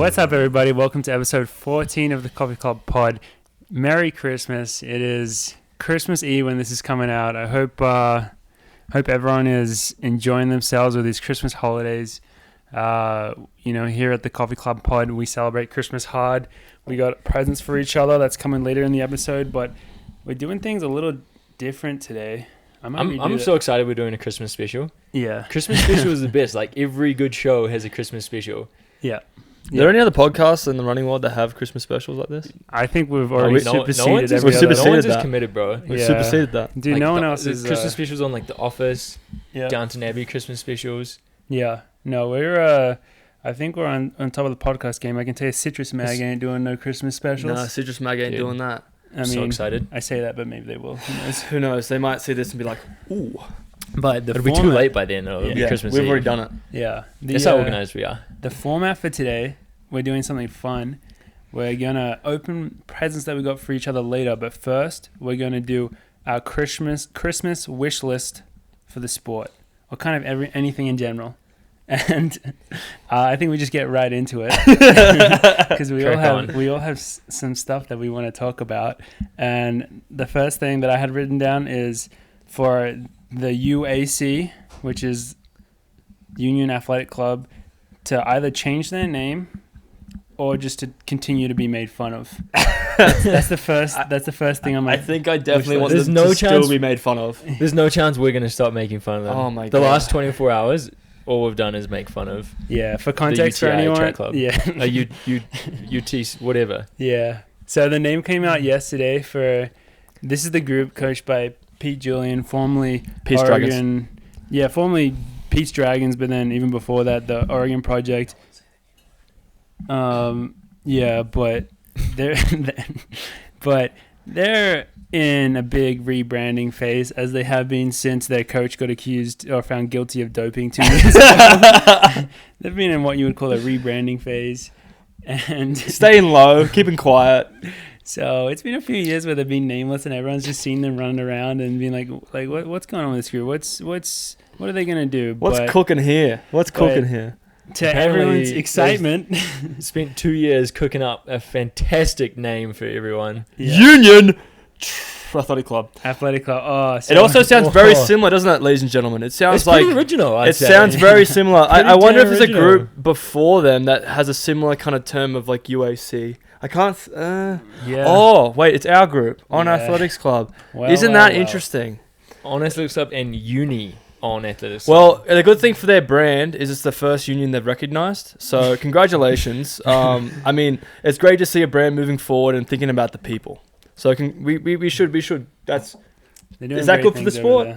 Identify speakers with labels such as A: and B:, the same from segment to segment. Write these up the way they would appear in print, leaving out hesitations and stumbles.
A: What's up, everybody? Welcome to episode 14 of the Coffee Club pod. Merry Christmas. It is Christmas Eve when this is coming out. I hope everyone is enjoying themselves with these Christmas holidays. Here at the Coffee Club pod, we celebrate Christmas hard. We got presents for each other. That's coming later in the episode, but we're doing things a little different today.
B: I'm so excited we're doing a Christmas special.
A: Yeah.
B: Christmas special is the best. Like, every good show has a Christmas special.
A: Yeah.
C: Are there any other podcasts in the running world that have Christmas specials like this?
A: I think we've already superseded
B: no one's just committed, bro.
C: We've superseded that.
A: Dude,
B: like
A: no one else is...
B: Christmas specials on, like, The Office,
A: yeah.
B: Downton Abbey Christmas specials.
A: Yeah. No, I think we're on top of the podcast game. I can tell you Citrus Mag ain't doing no Christmas specials.
C: No, Citrus Mag ain't doing that.
A: I'm
B: so excited.
A: I say that, but maybe they will. Who knows?
C: Who knows? They might see this and be like, ooh.
A: But
B: it'll be too late by then. It'll be Christmas
C: We've
B: Eve.
C: already done it.
A: Yeah.
B: That's how organized we are.
A: The format for today, we're doing something fun. We're going to open presents that we got for each other later. But first, we're going to do our Christmas wish list for the sport. Or kind of anything in general. And I think we just get right into it. Because we all have some stuff that we want to talk about. And the first thing that I had written down is for the UAC, which is Union Athletic Club, to either change their name or just to continue to be made fun of. That's the first thing I'm like.
C: I think I definitely want them
B: to
C: still be made fun of.
B: There's no chance we're going to stop making fun of them.
C: Oh my God.
B: The last 24 hours, all we've done is make fun of.
A: Yeah, for context for anyone.
B: Track Club.
A: Yeah.
B: UT, whatever.
A: Yeah. So the name came out yesterday this is the group coached by Pete Julian, formerly
C: Pete's
A: Oregon.
C: Dragons.
A: Yeah, formerly Pete's Dragons, but then even before that, the Oregon Project. But they're in a big rebranding phase, as they have been since their coach got accused or found guilty of doping 2 years ago. They've been in what you would call a rebranding phase, and
C: staying low, keeping quiet.
A: So it's been a few years where they've been nameless, and everyone's just seen them running around and being like what's going on with this group? What are they gonna do?
C: What's cooking here?
A: To everyone's excitement,
B: spent 2 years cooking up a fantastic name for everyone.
C: Yeah. Union Athletic Club.
A: Oh, so
C: it also sounds very similar, doesn't it, ladies and gentlemen? It sounds like
B: original.
C: It sounds very similar. I wonder if there's a group before them that has a similar kind of term of like UAC. I can't.
A: Yeah.
C: Oh wait, it's our group on Athletics Club. Isn't that interesting?
B: On Athletics Club and Uni on Athletics.
C: Well, the good thing for their brand is it's the first union they've recognized. So congratulations. I mean, it's great to see a brand moving forward and thinking about the people. So we should. Is that good for the sport?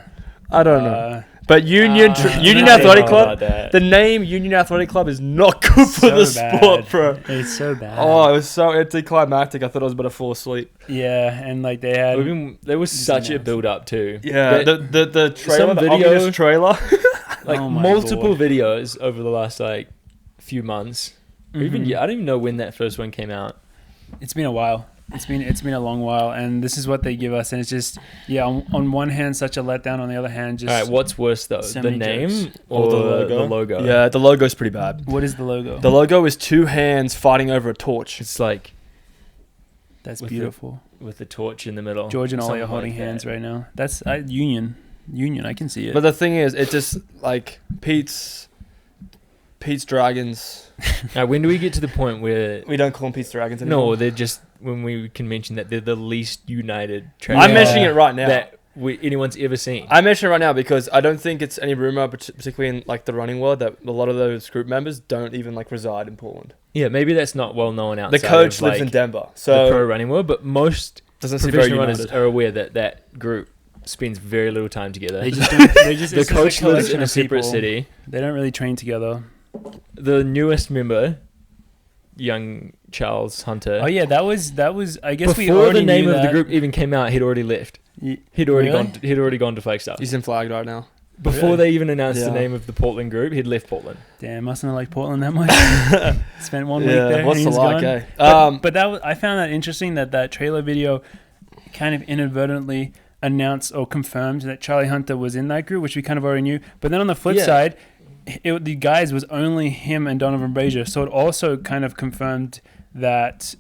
C: I don't know. But Union Athletic Club, the name Union Athletic Club is not good for the sport, bro.
A: It's so bad.
C: Oh, it was so anticlimactic. I thought I was about to fall asleep.
A: Yeah, and like they had...
B: there was such a build-up too.
C: Yeah, the trailer, the ominous trailer.
B: Multiple videos over the last few months. Mm-hmm. Even I don't even know when that first one came out.
A: It's been a while. It's been a long while, and this is what they give us, and it's just on one hand such a letdown, on the other hand just...
B: All right, what's worse though, the name or the logo?
C: Yeah, the logo's pretty bad.
A: What is the logo?
C: The logo is two hands fighting over a torch.
B: It's like...
A: That's beautiful.
B: With the torch in the middle.
A: George and Ollie are holding hands right now. That's Union, I can see it.
C: But the thing is, it just like Pete's Dragons.
B: Now, when do we get to the point where...
C: We don't call them Pete's Dragons anymore?
B: No, they're just... When we can mention that they're the least united track.
C: I'm mentioning it right now.
B: That anyone's ever seen.
C: I mention it right now because I don't think it's any rumor, particularly in like the running world, that a lot of those group members don't even like reside in Portland.
B: Yeah, maybe that's not well known outside.
C: The coach
B: of,
C: lives in Denver, so
B: the pro running world, but most professional runners
C: united.
B: are aware that group spends very little time together.
A: The
B: coach lives in a separate city.
A: They don't really train together.
B: The newest member, young Charles Hunter.
A: Oh yeah, that was. I guess
B: before the name of the group even came out, he'd already left. He'd already gone to Flagstaff.
C: He's in Flag right now.
B: Before they even announced the name of the Portland group, he'd left Portland.
A: Damn, mustn't have liked Portland that much. Spent 1 week there.
C: What's
A: and
C: the
A: he's
C: like,
A: gone. But I found that interesting that trailer video kind of inadvertently announced or confirmed that Charlie Hunter was in that group, which we kind of already knew. But then on the flip side, the guys was only him and Donovan Brazier, so it also kind of confirmed that.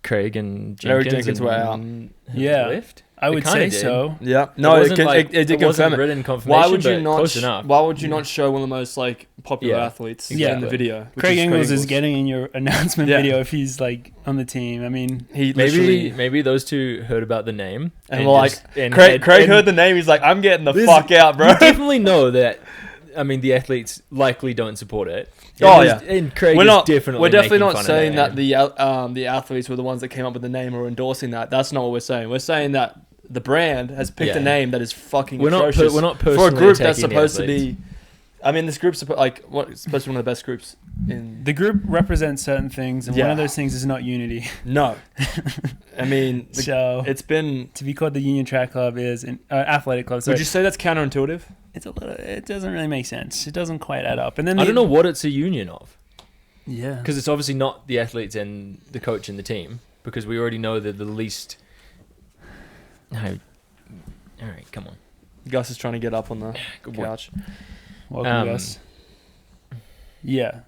B: Craig and
C: Eric
B: Jenkins
C: were out.
A: Yeah.
B: left.
A: I would say
B: did.
A: so.
C: Yeah. No, it did confirm it.
B: Written confirmation.
C: Why would you not show one of the most like popular athletes in the video?
A: Craig Ingles is getting in your announcement video if he's like on the team. I mean,
C: he
B: maybe those two heard about the name
C: and were like, Craig heard the name. He's like, I'm getting the fuck out, bro.
B: You definitely know that. I mean, the athletes likely don't support it. And Craig
C: we're definitely
B: making
C: not
B: fun
C: saying
B: of
C: that the athletes were the ones that came up with the name or endorsing that. That's not what we're saying. We're saying that the brand has picked a name that is fucking atrocious.
B: We're not
C: for a group that's
B: attacking
C: supposed to be. I mean, this group's supposed to be one of the best groups in.
A: The group represents certain things, and one of those things is not unity.
C: No, I mean,
A: so
C: it's been
A: to be called the Union Track Club is an athletic club.
C: Would you say that's counterintuitive?
A: It's a little. It doesn't really make sense. It doesn't quite add up. And then
B: I don't know what it's a union of.
A: Yeah,
B: because it's obviously not the athletes and the coach and the team, because we already know that the least. No, all right, come on.
C: Gus is trying to get up on the couch.
A: Welcome, Gus. Yeah,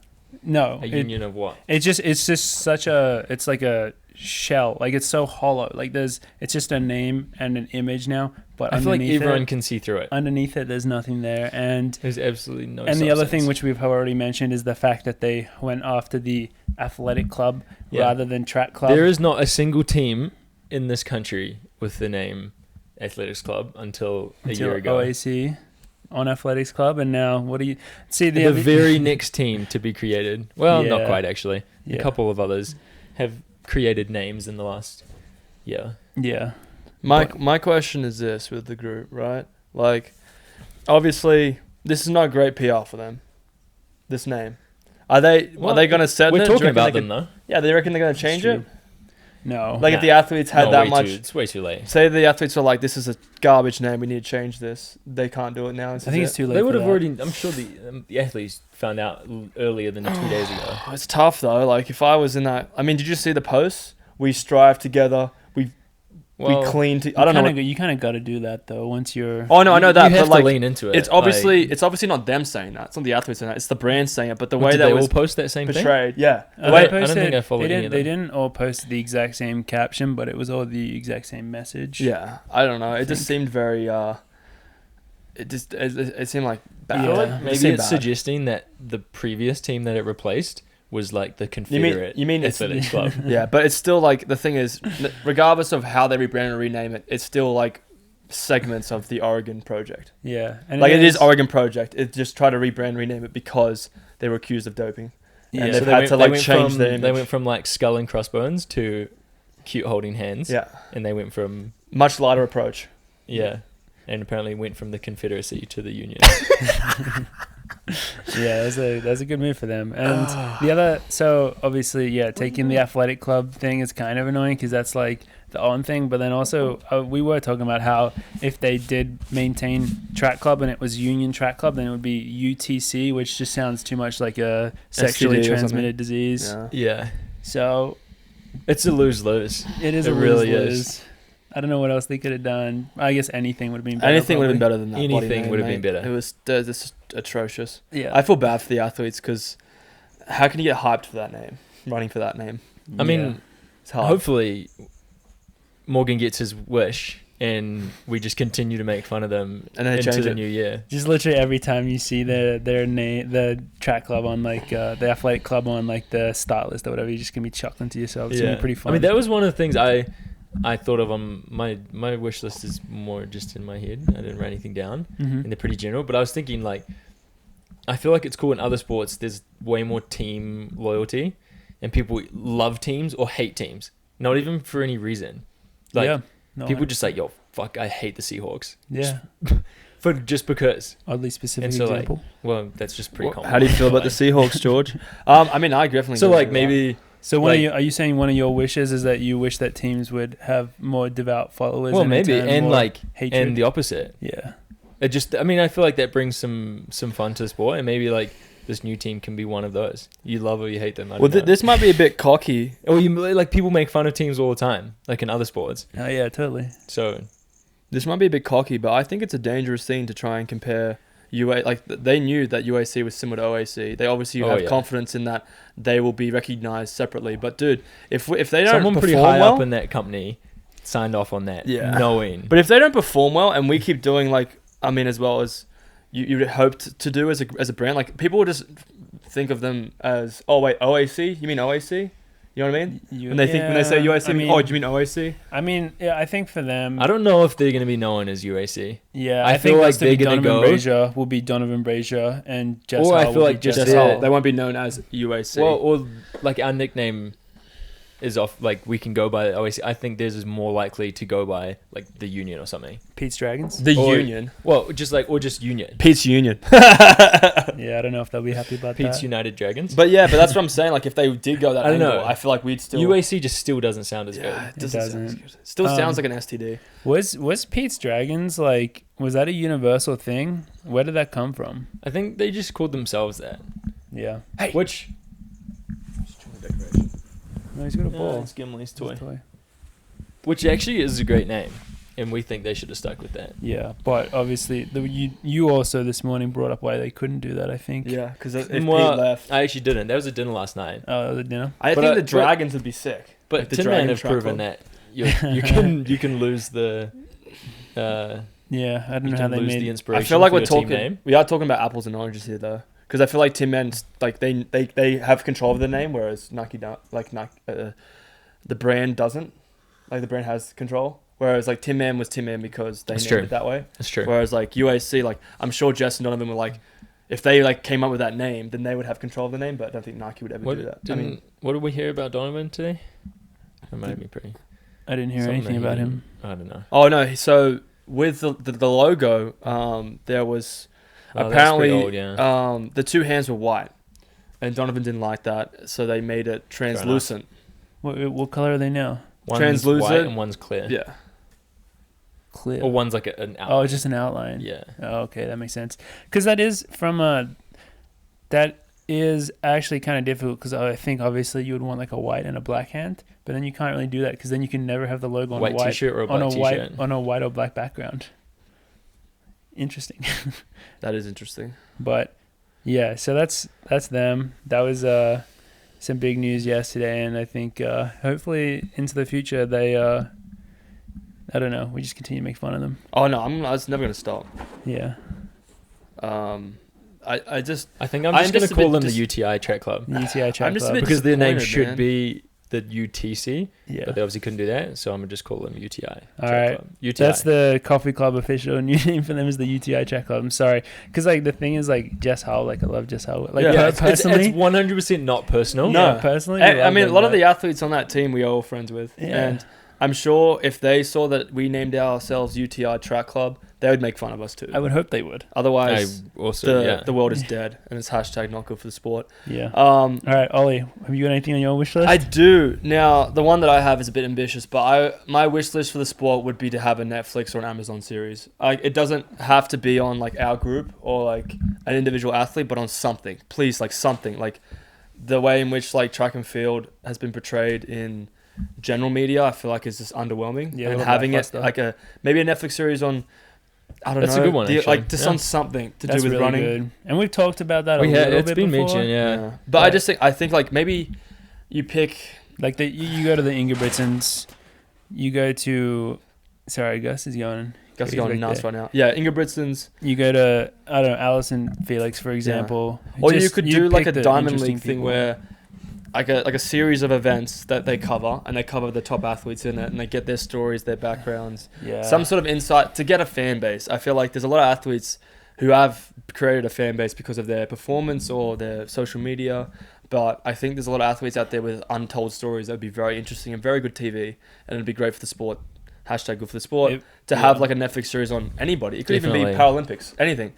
A: no.
B: A union of what?
A: It's just such a. It's like a shell. Like it's so hollow. Like it's just a name and an image now. But
B: I feel like everyone can see through it.
A: Underneath it, there's nothing there, and
B: there's absolutely no.
A: And the other thing, which we've already mentioned, is the fact that they went after the athletic club rather than track club.
B: There is not a single team in this country with the name Athletics Club until a year ago.
A: OAC on Athletics Club, and now what do you see?
B: The very next team to be created. Well, not quite actually.
A: Yeah.
B: A couple of others have created names in the last year.
A: Yeah.
C: My question is this with the group, right? Like, obviously, this is not great PR for them. This name, are they going to set?
B: We're talking about them though.
C: Yeah, they reckon they're going to change it.
A: No,
C: like if the athletes had that much,
B: it's way too late.
C: Say the athletes are like, this is a garbage name, we need to change this. They can't do it now.
A: I think it's too late.
B: They would have already. I'm sure the athletes found out earlier than 2 days ago.
C: It's tough though. Like if I was in that, I mean, did you see the posts? We strive together. We clean. I don't know.
A: You kind of got to do that though. Once you're.
C: Oh no, I know that.
B: You have
C: but
B: to lean into it.
C: It's obviously not them saying that. It's not the athletes saying that. It's the brand saying it. But the way
B: they
C: was
B: all post that same
C: portrayed,
B: thing.
C: Yeah.
B: I don't think I followed any of them.
A: They didn't all post the exact same caption, but it was all the exact same message.
C: Yeah, I don't know. It just seemed very. It seemed like bad.
B: I feel like maybe it's suggesting that the previous team that it replaced was like the Confederate Athletics Club.
C: Yeah, but it's still like, the thing is, regardless of how they rebrand and rename it, it's still like segments of the Oregon Project.
A: Yeah. And
C: like it is Oregon Project. It just tried to rebrand, rename it because they were accused of doping.
A: Yeah.
C: And they've had to like change their image.
B: They went from like skull and crossbones to cute holding hands.
C: Yeah.
B: And they went from...
C: much lighter approach.
B: Yeah. And apparently went from the Confederacy to the Union.
A: Yeah, that's a good move for them. And the other, so obviously, taking the athletic club thing is kind of annoying because that's like the on thing. But then also, we were talking about how if they did maintain track club and it was Union Track Club, then it would be UTC, which just sounds too much like a sexually transmitted disease.
B: Yeah.
A: So
B: it's a lose-lose.
A: It is. It really is. I don't know what else they could have done. I guess anything would have been better.
C: Anything would have been better than that.
B: Anything would have been better.
C: It was just atrocious.
A: Yeah.
C: I feel bad for the athletes because how can you get hyped for that name, running for that name?
B: I mean,
C: it's hard.
B: Hopefully Morgan gets his wish and we just continue to make fun of them
C: and then
B: into the new year.
A: Just literally every time you see their name, the track club on like the athletic club on like the start list or whatever, you're just gonna be chuckling to yourself. It's gonna be pretty fun.
B: I mean, that was one of the things I thought of on my wish list is more just in my head. I didn't write anything down, and they're pretty general. But I was thinking, like, I feel like it's cool in other sports. There's way more team loyalty, and people love teams or hate teams, not even for any reason. Like, people just like, yo, fuck, I hate the Seahawks.
A: Yeah.
B: Just because.
A: Oddly specific
B: and so,
A: example.
B: Like, well, that's just pretty common.
C: How do you feel about the Seahawks, George? I mean, I definitely.
B: So like maybe.
A: So are you saying one of your wishes is that you wish that teams would have more devout followers?
B: Well, maybe, and like hatred? And the opposite.
A: Yeah.
B: It just, I mean, I feel like that brings some fun to the sport, and maybe like this new team can be one of those. You love or you hate them.
C: This might be a bit cocky.
B: Or like people make fun of teams all the time, like in other sports.
A: Oh yeah, totally.
B: So
C: this might be a bit cocky, but I think it's a dangerous thing to try and compare they knew that UAC was similar to OAC. They obviously have confidence in that they will be recognized separately. But dude, if they don't
B: someone
C: perform
B: pretty high
C: well,
B: up in that company signed off on that,
C: Yeah.
B: knowing.
C: but if they don't perform well, and we keep doing as well as you'd hoped to do as a brand, like people will just think of them as OAC. You mean OAC? You know what I mean? When they say UAC, do you mean OAC?
A: I mean, yeah, I think for them,
B: I don't know if they're going to be known as UAC.
A: yeah,
B: I
A: I
B: feel
A: think
B: like
A: they're
B: they're
A: going
B: gonna
A: to
B: go-
A: Brazier will be Donovan Brazier, and Jess
B: Or I
A: Hull
B: feel
A: will
B: like
A: be
B: just
A: Jess
B: their-
A: Hull.
C: They won't be known as UAC.
B: Well, or like our nickname is off. Like we can go by OAC. I think theirs is more likely to go by like the Union or something.
A: Pete's Dragons.
C: the
B: or-
C: Union.
B: Well, just Union.
C: Pete's Union.
A: Yeah, I don't know if they'll be happy about
B: Pete's
A: that.
B: United Dragons.
C: But that's what I'm saying. Like if they did go that
B: I don't
C: angle,
B: know.
C: I feel like we'd still.
B: UAC just still doesn't sound as good.
C: It doesn't. Sound as
A: doesn't.
C: good. Still sounds like an STD.
A: Was Pete's Dragons was that a universal thing? Where did that come from?
B: I think they just called themselves that.
A: Yeah.
B: Which
A: No, he's got a ball.
B: it's Gimli's
A: It's a
B: toy. Which actually is a great name, and we think they should have stuck with that.
A: Yeah, but obviously you also this morning brought up why they couldn't do that. I think.
C: Yeah, because if
B: Well,
C: Pete left,
B: I actually didn't. That was a dinner last night.
A: Oh, that was a dinner.
C: I
B: but
C: think
B: I-
C: the
B: but-
C: Dragons would be sick.
B: But
C: Like the
B: Tin Man
C: Dragon
B: have
C: Track
B: proven
C: Club.
B: that you can lose the
A: Yeah, I don't
B: you
A: know how
B: can
A: they
B: lose the
A: made.
B: inspiration.
C: I feel like
B: for
C: we're
B: your team
C: talking.
B: name.
C: We are talking about apples and oranges here, though, because I feel like Tin Men's they have control of the name, whereas Nike don't. The brand doesn't. Like the brand has control, whereas like Tin Man was Tin Man because they
B: That's
C: named
B: true.
C: it that way.
B: That's true.
C: Whereas like UAC, like I'm sure Jess and Donovan were like, if they like came up with that name, then they would have control of the name. But I don't think Nike would ever do that.
B: What did we hear about Donovan today? That made me pretty.
A: I didn't hear
B: something
A: anything
B: that
A: about
B: he-
A: him.
B: I don't know.
C: Oh no! So with the logo, there was
B: Oh, that's
C: apparently
B: pretty old, yeah.
C: the two hands were white, and Donovan didn't like that, so they made it translucent.
A: What color are they now?
B: One's
C: translucent.
B: white and one's clear.
C: Yeah.
A: Clear.
B: Or one's like an outline.
A: Oh, just an outline.
B: Yeah.
A: Oh, okay, that makes sense. Because that is that is actually kind of difficult. Because I think obviously you would want like a white and a black hand, but then you can't really do that because then you can never have the logo on
B: White
A: a white
B: t-shirt or a
A: on
B: black
A: a white
B: t-shirt.
A: on a white or black background. Interesting.
C: That is interesting.
A: But yeah, so that's them. That was some big news yesterday, and I think hopefully into the future they I don't know, we just continue to make fun of them.
C: Oh no, I was never gonna stop.
A: Yeah.
C: I just
B: I think I'm
C: I'm
B: just going
C: just
B: to
C: a bit
B: call them
C: dis-
B: the UTI Track Club.
A: The UTI Track
C: I'm just a
A: Club.
C: bit
B: Because their name
C: disappointed,
B: should
C: man.
B: be the UTC,
A: Yeah.
B: but they obviously couldn't do that, so I'm going to just call them UTI Track
A: right.
B: Club. UTI.
A: That's the Coffee Club official new name for them is the UTI Track Club. I'm sorry, because like the thing is like Jess Howell, like I love Jess Howell. Like
C: Yeah,
B: it's
A: personally,
B: 100% not personal.
C: No.
A: personally,
C: I
A: love
C: mean, a
A: them,
C: lot of
A: but-
C: the athletes on that team we are all friends with,
A: Yeah.
C: and I'm sure if they saw that we named ourselves UTI Track Club, they would make fun of us too.
A: I would hope they would.
C: Otherwise,
B: I also,
C: the world is dead, and it's hashtag not good for the sport.
A: Yeah. All right, Ollie, have you got anything on your wish list?
C: I do. Now, the one that I have is a bit ambitious, but my wish list for the sport would be to have a Netflix or an Amazon series. It doesn't have to be on like our group or like an individual athlete, but on something. Please, like something. Like the way in which like track and field has been portrayed in general media, I feel like is just underwhelming.
A: Yeah, a
C: and
A: little
C: having it
A: lackluster.
C: like maybe a Netflix series on, I don't
B: That's
C: know,
B: a good one, actually.
C: like just
B: Yeah.
C: on something to
A: That's
C: do with
A: really
C: running.
A: good. And we've talked about that a
B: We had,
A: little
B: it's
A: bit
B: been
A: before.
B: mentioned, yeah.
C: But I think like maybe you pick.
A: Like you go to the Ingebrigtsens, you go to, sorry, Gus is going.
C: Gus is
A: He's
C: going
A: right
C: nuts
A: there.
C: right now. Yeah, Ingebrigtsens.
A: You go to, I don't know, Allison Felix, for example.
C: Or
A: Just-
C: you could do like
A: pick
C: a
A: the
C: Diamond
A: interesting
C: League thing
A: people.
C: where like a series of events that they cover, and they cover the top athletes in it, and they get their stories, their backgrounds,
A: Yeah.
C: some sort of insight to get a fan base. I feel like there's a lot of athletes who have created a fan base because of their performance or their social media, but I think there's a lot of athletes out there with untold stories that would be very interesting and very good TV, and it'd be great for the sport. Hashtag good for the sport. To have like a Netflix series on anybody. It could even be
B: Definitely.
C: Paralympics, anything.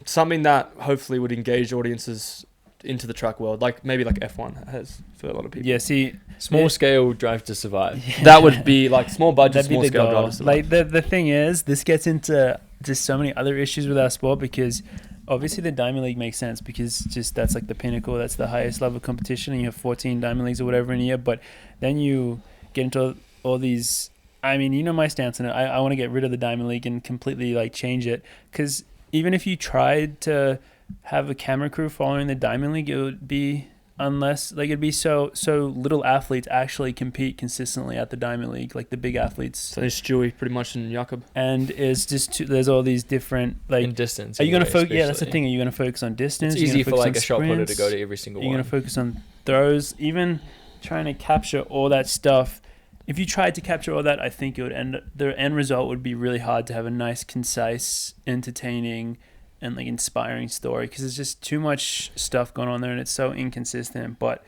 C: Something that hopefully would engage audiences into the track world, like maybe like F1 has for a lot of people.
A: Yeah, see,
B: Small scale drive to survive.
C: That would be like small budget,
A: that'd be
C: small
A: the
C: scale
A: goal.
C: drivers.
A: Like the thing is, this gets into just so many other issues with our sport because obviously the Diamond League makes sense because just that's like the pinnacle, that's the highest level of competition, and you have 14 Diamond Leagues or whatever in a year. But then you get into all these. I mean, you know my stance on it. I want to get rid of the Diamond League and completely like change it because even if you tried to have a camera crew following the Diamond League, it would be it'd be so little athletes actually compete consistently at the Diamond League, like the big athletes.
C: So there's Stewie pretty much and Jakob.
A: And it's just there's all these different
B: in distance.
A: Are you going to focus? Yeah, that's the
B: especially.
A: thing. Are you going to focus on distance?
B: It's easy for like a shot putter to go to every single
A: Are you
B: one.
A: going to focus on throws? Even trying to capture all that stuff. If you tried to capture all that, I think the end result would be really hard to have a nice, concise, entertaining, and like inspiring story, because there's just too much stuff going on there and it's so inconsistent. But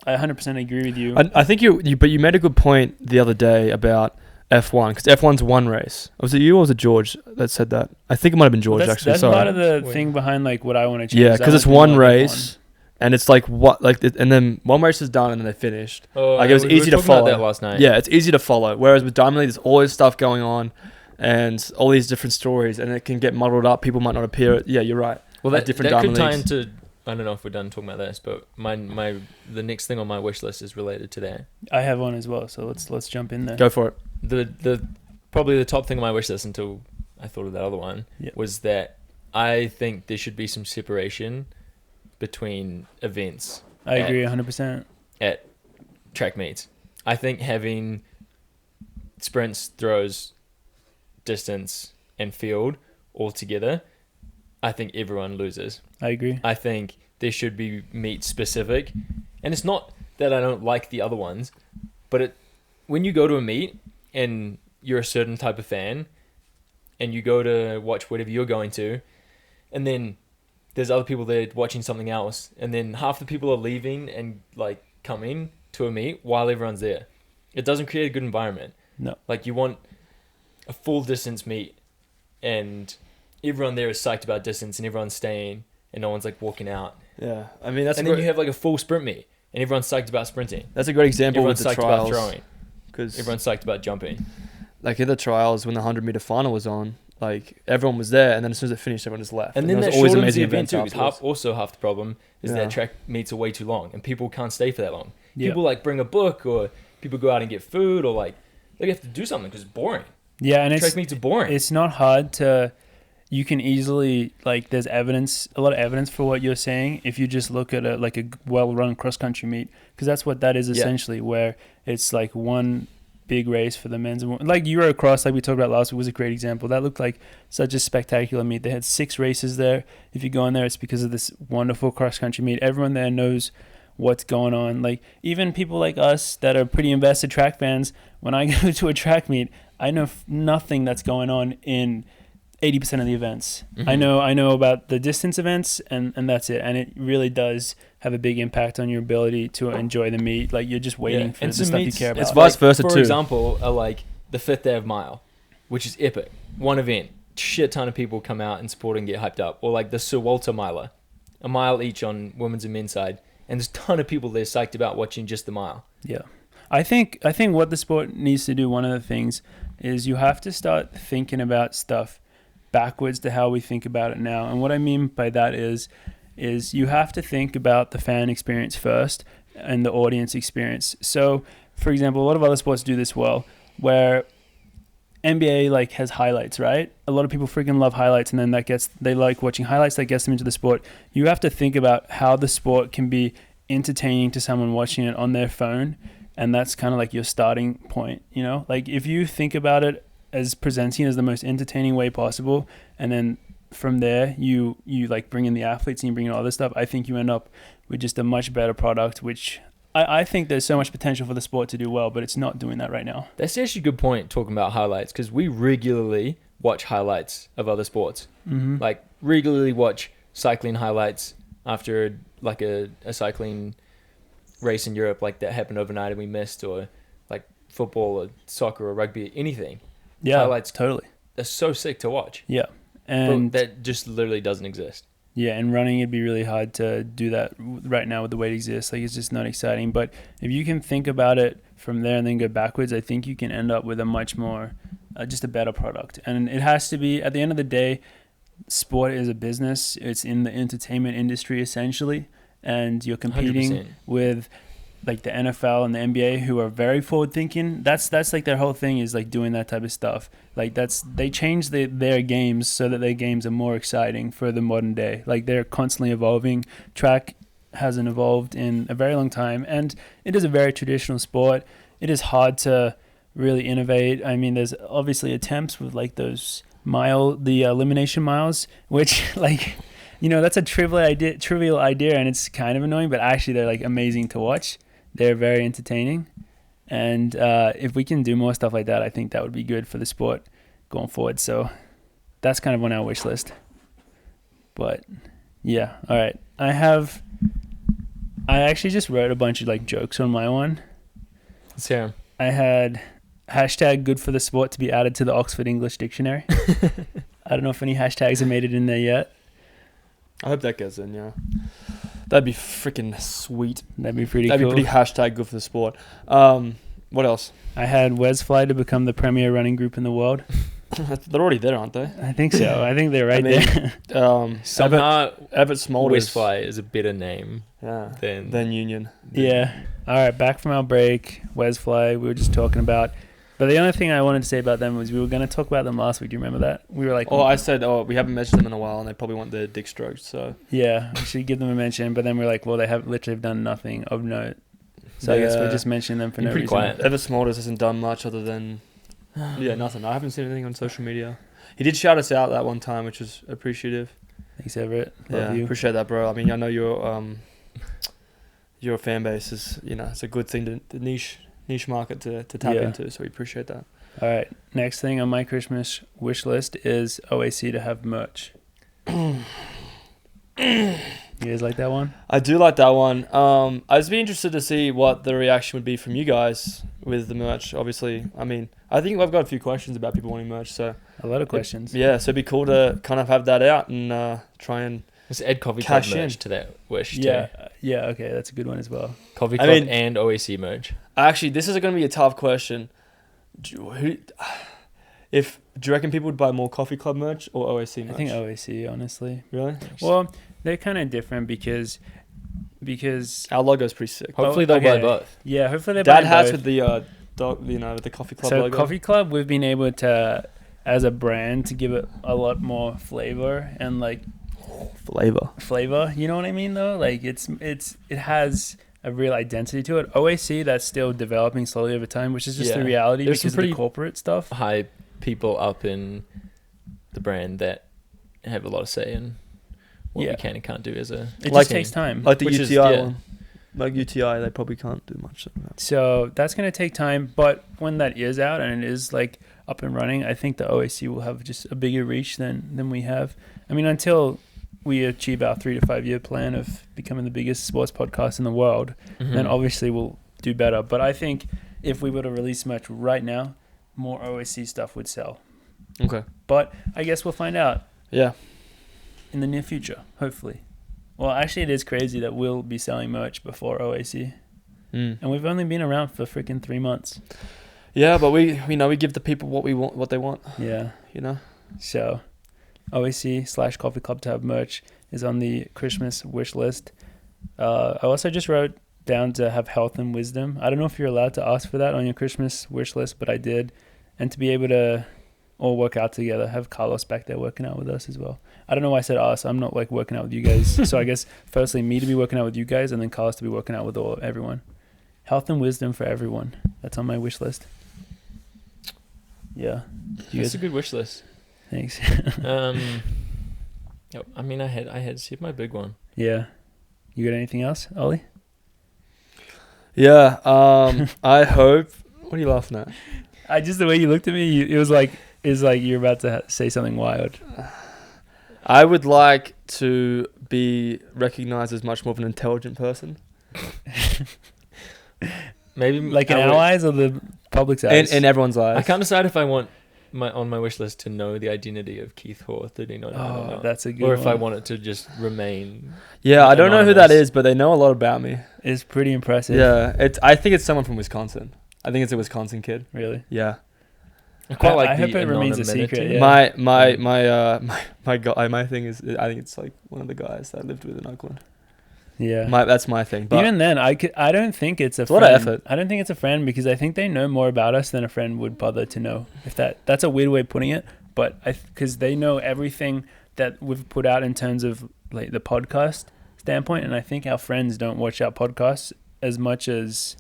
A: I 100% agree with you.
C: I think but you made a good point the other day about F1, because F1's one race. Was it you or was it George that said that? I think it might have been George, actually.
A: That's
C: Sorry.
A: part of the thing behind like what I want to change.
C: Yeah, because it's one race, and it's like and then one race is done and then they finished.
B: Oh,
C: like it was easy to follow.
B: About that last night.
C: Yeah, it's easy to follow. Whereas with Diamond League, there's all this stuff going on, and all these different stories, and it can get muddled up. People might not appear. Yeah, you're right.
B: Well, that
C: different
B: could
C: Diamond
B: tie
C: Leagues.
B: into. I don't know if we're done talking about this, but the next thing on my wish list is related to that.
A: I have one as well, so let's jump in there.
C: Go for it.
B: The probably the top thing on my wish list until I thought of that other one was that I think there should be some separation between events.
A: I agree 100%.
B: At track meets. I think having sprints, throws, distance, and field all together, I think everyone loses.
A: I agree.
B: I think there should be meet specific. And it's not that I don't like the other ones, but when you go to a meet and you're a certain type of fan and you go to watch whatever you're going to, and then there's other people there watching something else, and then half the people are leaving and like coming to a meet while everyone's there. It doesn't create a good environment.
A: No.
B: Like you want a full distance meet and everyone there is psyched about distance and everyone's staying and no one's like walking out.
C: Yeah, I mean then
B: you have like a full sprint meet and everyone's psyched about sprinting.
C: That's a great example
B: Everyone's
C: with the
B: psyched
C: trials.
B: about throwing.
C: Because
B: Everyone's psyched about jumping.
C: like in the trials when the 100-meter final was on, like everyone was there, and then as soon as it finished, everyone just left.
B: And then
C: there
B: that
C: was always
B: shortens the
C: amazing
B: event
C: events
B: too.
C: afterwards.
B: Half the problem is
C: Yeah.
B: that track meets are way too long and people can't stay for that long.
A: Yeah.
B: People like bring a book or people go out and get food or like they have to do something because it's boring.
A: Yeah, and
B: Track meets are boring.
A: it's not hard to. You can easily there's a lot of evidence for what you're saying if you just look at a well-run cross-country meet, because that's what that is essentially, where it's like one big race for the men's and women. Like Eurocross, like we talked about last week, was a great example. That looked like such a spectacular meet. They had 6 races there. If you go in there, it's because of this wonderful cross-country meet. Everyone there knows what's going on. Like even people like us that are pretty invested track fans, when I go to a track meet, I know nothing that's going on in 80% of the events.
B: Mm-hmm.
A: I know about the distance events and that's it. And it really does have a big impact on your ability to enjoy the meet. Like you're just waiting for
B: and
A: the
B: some
A: stuff you
B: meets,
A: care about.
C: It's vice versa
B: for
C: too.
B: example, like the 5th Ave Mile, which is epic. One event, shit ton of people come out and support and get hyped up. Or like the Sir Walter Miler, a mile each on women's and men's side, and there's a ton of people there psyched about watching just the mile.
A: Yeah. I think what the sport needs to do, one of the things, is you have to start thinking about stuff backwards to how we think about it now. And what I mean by that is you have to think about the fan experience first and the audience experience. So, for example, a lot of other sports do this well, where NBA has highlights, right? A lot of people freaking love highlights, and then they like watching highlights. That gets them into the sport. You have to think about how the sport can be entertaining to someone watching it on their phone, and that's kind of like your starting point. Like if you think about it as presenting as the most entertaining way possible, and then from there you bring in the athletes and you bring in all this stuff, I think you end up with just a much better product, which I think there's so much potential for the sport to do well, but it's not doing that right now.
B: That's actually a good point talking about highlights, because we regularly watch highlights of other sports.
A: Mm-hmm.
B: Like regularly watch cycling highlights after a cycling race in Europe like that happened overnight and we missed, or like football or soccer or rugby, anything.
A: Yeah,
B: highlights
A: totally.
B: They're so sick to watch.
A: Yeah, and
B: but that just literally doesn't exist.
A: Yeah, and running, it'd be really hard to do that right now with the way it exists. Like, it's just not exciting. But if you can think about it from there and then go backwards, I think you can end up with a much more, just a better product. And it has to be, at the end of the day, sport is a business. It's in the entertainment industry, essentially. And you're competing
B: 100%.
A: with like the NFL and the NBA who are very forward thinking. That's like their whole thing is like doing that type of stuff. Like they change their games so that their games are more exciting for the modern day. Like they're constantly evolving. Track hasn't evolved in a very long time, and it is a very traditional sport. It is hard to really innovate. I mean, there's obviously attempts with like the elimination miles, which like, you know, that's a trivial idea, and it's kind of annoying, but actually they're like amazing to watch. They're very entertaining, and if we can do more stuff like that, I think that would be good for the sport going forward. So that's kind of on our wish list. But yeah, all right. I actually just wrote a bunch of like jokes on my one.
B: Let's hear 'em.
A: I had hashtag good for the sport to be added to the Oxford English Dictionary. I don't know if any hashtags have made it in there yet.
C: I hope that gets in, yeah. That'd be freaking sweet.
A: That'd be pretty
C: That'd
A: cool.
C: be pretty hashtag good for the sport. What else?
A: I had Wesfly to become the premier running group in the world.
C: They're already there, aren't they?
A: I think so. I think they're right there.
B: Somehow,
C: Everett Smolders.
B: Westfly is a better name than
C: Union.
A: Yeah. All right, back from our break. Wesfly, we were just talking about. But the only thing I wanted to say about them was we were going to talk about them last week. Do you remember that? We were like...
C: I said, we haven't mentioned them in a while, and they probably want their dick stroked, so...
A: Yeah, we should give them a mention. But then we're like, well, they have literally done nothing of note. So I guess we're just mentioning them for no reason.
B: Quiet.
C: Everett Smolders hasn't done much other than... Yeah, nothing. I haven't seen anything on social media. He did shout us out that one time, which was appreciative.
A: Thanks, Everett. Love you.
C: Appreciate that, bro. I mean, I know your fan base is, you know, it's a good thing, the niche market to tap into, so we appreciate that.
A: All right, next thing on my Christmas wish list is OAC to have merch. You guys like that one?
C: I do like that one. I'd be interested to see what the reaction would be from you guys with the merch. Obviously, I mean, I think I've got a few questions about people wanting merch, so
A: a lot of questions.
C: So it'd be cool to kind of have that out and try and
B: let's add Coffee Club merch to that wish.
A: Yeah, okay, that's a good one as well.
B: Coffee Club and OAC merch.
C: Actually, this is going to be a tough question. Do you reckon people would buy more Coffee Club merch or OAC merch?
A: I think OAC, honestly.
C: Really?
A: Well, they're kind of different because
C: our logo's pretty sick.
B: Hopefully they'll buy both.
A: Yeah, hopefully they buy both.
C: Dad hats with the with the Coffee Club logo.
A: So Coffee Club, we've been able to, as a brand, to give it a lot more flavor and like flavor. You know what I mean though? Like it has a real identity to it. OAC, that's still developing slowly over time, which is just the reality. There's because of the corporate stuff.
B: High people up in the brand that have a lot of say in what we can and can't do as a...
A: It just takes time.
C: Like the UTI one. Like UTI, they probably can't do much of that.
A: So that's going to take time, but when that is out and it is like up and running, I think the OAC will have just a bigger reach than we have. I mean, until we achieve our 3 to 5 year plan of becoming the biggest sports podcast in the world, then obviously we'll do better. But I think if we were to release merch right now, more OAC stuff would sell.
C: Okay.
A: But I guess we'll find out.
C: Yeah.
A: In the near future, hopefully. Well, actually, it is crazy that we'll be selling merch before OAC. And we've only been around for freaking 3 months.
C: Yeah, but we give the people what they want.
A: Yeah.
C: You know?
A: So, OAC/Coffee Club to have merch is on the Christmas wish list. I also just wrote down to have health and wisdom. I don't know if you're allowed to ask for that on your Christmas wish list, but I did. And to be able to all work out together, have Carlos back there working out with us as well. I don't know why I said us. I'm not like working out with you guys. So I guess firstly me to be working out with you guys, and then Carlos to be working out with everyone. Health and wisdom for everyone. That's on my wish list. Yeah.
B: That's a good wish list.
A: Thanks.
B: I mean, I had see my big one.
A: Yeah. You got anything else, Ollie?
C: Yeah. I hope. What are you laughing at?
A: Just the way you looked at me, it was like you're about to say something wild.
C: I would like to be recognized as much more of an intelligent person.
B: Maybe
A: like in our eyes or the public's eyes?
C: In everyone's eyes.
B: I can't decide if I want on my wish list to know the identity of Keith Hoare 3999 or not.
A: That's a good
B: one. Or
A: one.
B: if I want it to just remain.
C: Yeah, I don't know who that is, but they know a lot about me.
A: It's pretty impressive.
C: Yeah, I think it's someone from Wisconsin. I think it's a Wisconsin kid.
A: Really?
C: Yeah.
B: I quite like
A: I hope it remains a secret. Yeah.
C: My thing is, I think it's like one of the guys that I lived with in Oakland.
A: Yeah.
C: That's my thing. But
A: even then, I don't think it's a
C: lot
A: friend.
C: of effort.
A: I don't think it's a friend because I think they know more about us than a friend would bother to know. If that's a weird way of putting it, but because they know everything that we've put out in terms of like the podcast standpoint, and I think our friends don't watch our podcasts as much as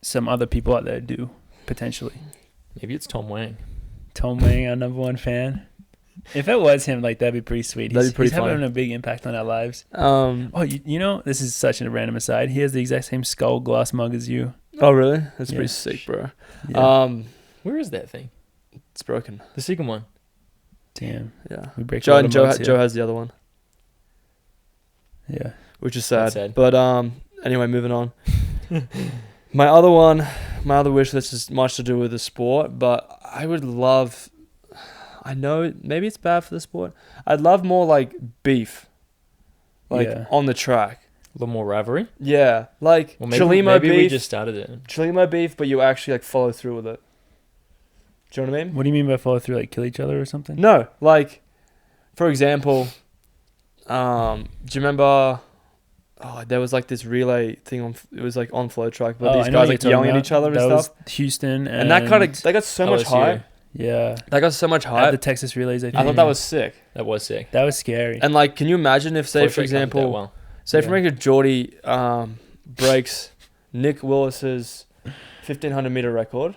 A: some other people out there do potentially.
B: Maybe it's Tom Wang.
A: Tom Wang, our number one fan. If it was him, like that'd be pretty sweet.
C: That'd be pretty
A: he's
C: funny.
A: having a big impact on our lives.
C: Oh,
A: You know, this is such a random aside. He has the exact same skull glass mug as you.
C: oh really? That's
A: Yeah.
C: pretty sick, bro.
A: Yeah.
B: Where is that thing?
C: It's broken.
B: The second one.
A: Damn.
C: Yeah.
A: We break a
C: Joe
A: lot
C: and
A: of mugs here.
C: Joe has the other one,
A: Yeah.
C: which is sad.
B: That's sad.
C: But anyway, moving on. My other wish list is much to do with the sport, but I would love. I know maybe it's bad for the sport. I'd love more like beef, like
A: Yeah.
C: on the track.
B: A little more rivalry.
C: Yeah, like
B: Well, maybe
C: Chalimo
B: we
C: beef.
B: just started it.
C: Chalimo beef, but you actually like follow through with it. Do you know what I mean?
A: What do you mean by follow through? Like kill each other or something?
C: No, like, for example, do you remember? Oh, there was like this relay thing on. It was like on flow track, but
A: Oh,
C: these
A: I know
C: guys
A: what
C: like
A: you're talking
C: yelling at
A: about.
C: each other and
A: That
C: stuff.
A: was Houston,
C: And that kind of they got so much
B: LSU.
C: hype.
A: yeah.
C: That got so much
A: At
C: hype.
A: the Texas relays, I think.
C: I thought that was sick.
B: That was sick.
A: that was scary.
C: And like, can you imagine if, say,
B: Flow
C: for
B: track covered that
C: example,
B: well.
C: say for
A: Yeah.
C: example, Geordie breaks Nick Willis's 1500 meter record,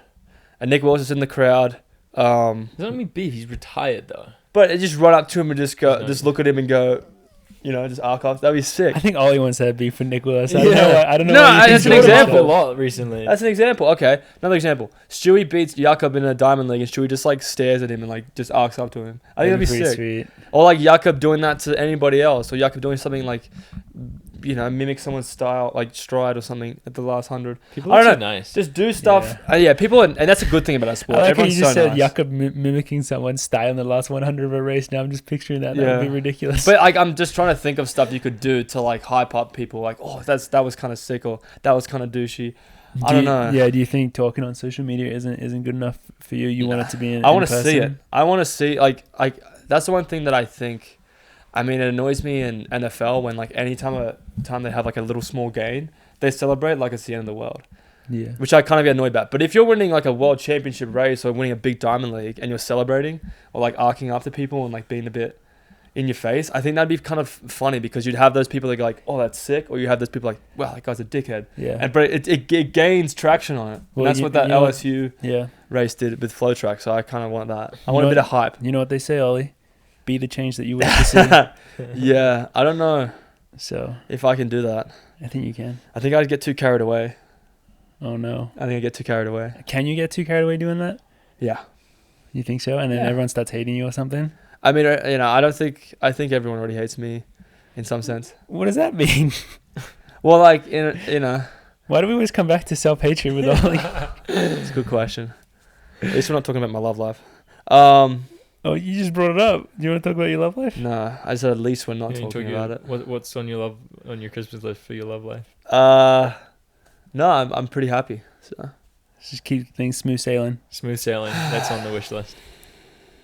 C: and Nick Willis is in the crowd.
B: Doesn't mean beef. He's retired though.
C: But just run up to him and just
B: No.
C: look at him and go, just arc off. That'd be sick.
A: I think Ollie once had beef with Nick Willis. I
C: Yeah.
A: don't know. I don't know.
C: No,
A: why you think
C: that's an
A: he would have
C: example.
B: A lot recently.
C: That's an example. Okay, another example. Stewie beats Jakob in a diamond league, and Stewie just like stares at him and like just arcs up to him. I think that'd be
A: pretty
C: sick.
A: sweet.
C: Or like Jakob doing that to anybody else, or Jakob doing something like, mimic someone's style, like stride or something at the last 100.
B: People
C: I
B: are
C: don't
B: too
C: know.
B: nice.
C: Just do stuff. People, and that's a good thing about our
A: I
C: sport.
A: like how
C: Everyone's
A: you just
C: so
A: said
C: nice.
A: Jakob mimicking someone's style in the last 100 of a race. Now I'm just picturing that. That
C: Yeah.
A: would be ridiculous.
C: But like, I'm just trying to think of stuff you could do to like hype up people. Like, oh, that was kind of sick, or that was kind of douchey. I don't know.
A: Yeah. Do you think talking on social media isn't good enough for you? You want it to be in
C: I want to
A: person?
C: see it. I want to see like that's the one thing that I think. I mean, it annoys me in NFL when like any time they have like a little small gain, they celebrate like it's the end of the world,
A: Yeah.
C: which I kind of get annoyed about. But if you're winning like a world championship race or winning a big diamond league and you're celebrating or like arcing after people and like being a bit in your face, I think that'd be kind of funny because you'd have those people that go like, oh, that's sick, or you have those people like, wow, that guy's a dickhead.
A: Yeah.
C: But it gains traction on it.
A: Well,
C: And that's
A: you-
C: what that
A: you know what-
C: LSU
A: Yeah.
C: race did with flow track. So I kind of want that. I
A: You
C: want a
A: know
C: bit of hype.
A: You know what they say, Ollie? Be the change that you wish to see.
C: Yeah, I don't know
A: So
C: if I can do that.
A: I think you can.
C: I think I'd get too carried away.
A: Oh no.
C: I think I'd get too carried away.
A: Can you get too carried away doing that?
C: Yeah.
A: You think so? And then
C: Yeah.
A: everyone starts hating you or something?
C: I mean, I think everyone already hates me in some sense.
A: What does that mean?
C: Well, like,
A: Why do we always come back to self-hatred with Ollie?
C: it's a good question. At least we're not talking about my love life.
A: Oh, you just brought it up. Do you want to talk about your love life?
C: No, I said at least we're not
B: You
C: talking about it.
B: What's on your Christmas list for your love life?
C: No, I'm pretty happy. So.
A: Just keep things smooth sailing.
B: Smooth sailing. That's on the wish list.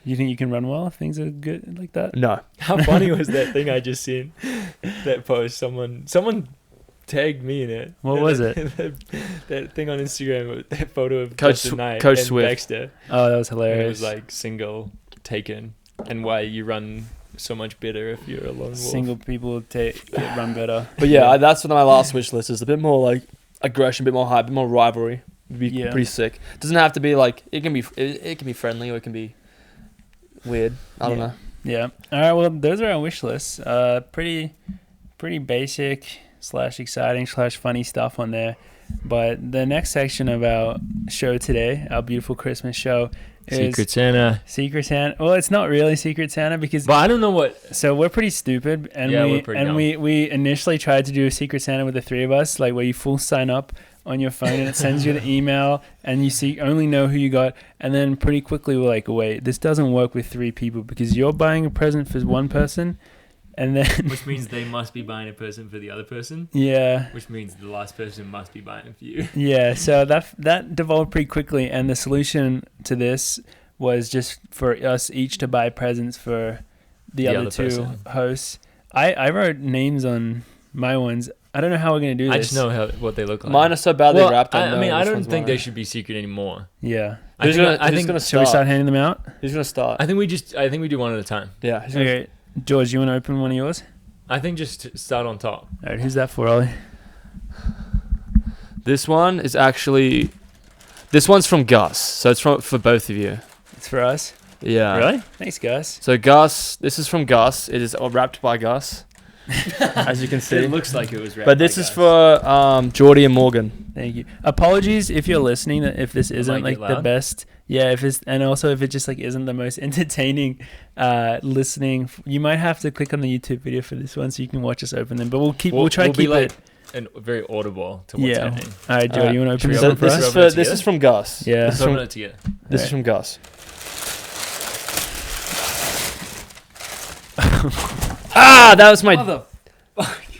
A: You think you can run well if things are good like that?
C: No.
B: How funny was that thing I just seen? That post. Someone tagged me in it.
A: What was it?
B: that thing on Instagram. That photo of
C: Coach
B: Justin Knight
C: Coach
B: and
C: Swift.
B: Baxter.
A: Oh, that was
B: And
A: hilarious.
B: it was like single taken, and why you run so much better if you're a lone wolf.
A: Single people run better.
C: But yeah, that's what my last wish list is. A bit more like aggression, a bit more hype, a bit more rivalry. Would be
A: Yeah.
C: pretty sick. Doesn't have to be like it can be friendly or it can be weird. I don't
A: Yeah.
C: know.
A: Yeah. All right. Well, those are our wish lists. Pretty basic / exciting / funny stuff on there. But the next section of our show today, our beautiful Christmas show, is
B: Secret Santa.
A: Secret Santa. Well, it's not really Secret Santa because
B: But I don't know what.
A: so we're pretty stupid, and
B: Yeah,
A: we
B: we're pretty dumb.
A: we initially tried to do a Secret Santa with the three of us, like where you full sign up on your phone and it sends you the email and you only know who you got, and then pretty quickly we're like, wait, this doesn't work with three people because you're buying a present for one person, and then
B: Which means they must be buying a present for the other person.
A: yeah.
B: Which means the last person must be buying it for you.
A: Yeah, so that devolved pretty quickly, and the solution to this was just for us each to buy presents for the other two
B: person.
A: hosts. I wrote names on my ones. I don't know how we're gonna do this.
B: I just know what they look like.
C: Mine are so badly wrapped.
B: I mean, I
C: which
B: don't
C: one's
B: think
C: mine.
B: they should be secret anymore.
A: Yeah.
B: I think
C: gonna
A: Should we start handing them out?
C: Who's gonna start?
B: I think we do one at a time.
C: Yeah. Who's gonna
A: Okay, George, you want to open one of yours?
B: I think just start on top.
A: All right, who's that for, Ollie?
C: This one is actually. This one's from Gus, so it's for both of you.
A: It's for us.
C: Yeah.
A: Really? Thanks, Gus.
C: So Gus, this is from Gus. It is wrapped by Gus, as you can see.
B: It looks like it was wrapped.
C: But this is for Geordie and Morgan.
A: Thank you. Apologies if you're listening. If this
B: Might
A: isn't
B: get
A: like the
B: loud.
A: best. Yeah. If it just like isn't the most entertaining listening, you might have to click on the YouTube video for this one so you can watch us open them. But we'll try to keep
B: like
A: it.
B: and very audible to what's happening.
A: All right, Joe, you want to open
B: Should we
A: this
C: So
A: one for
C: this
A: us?
C: is for this is from Gus.
A: Yeah.
C: This is
B: Let's open
C: from,
B: it together.
C: this is from Gus. That was my.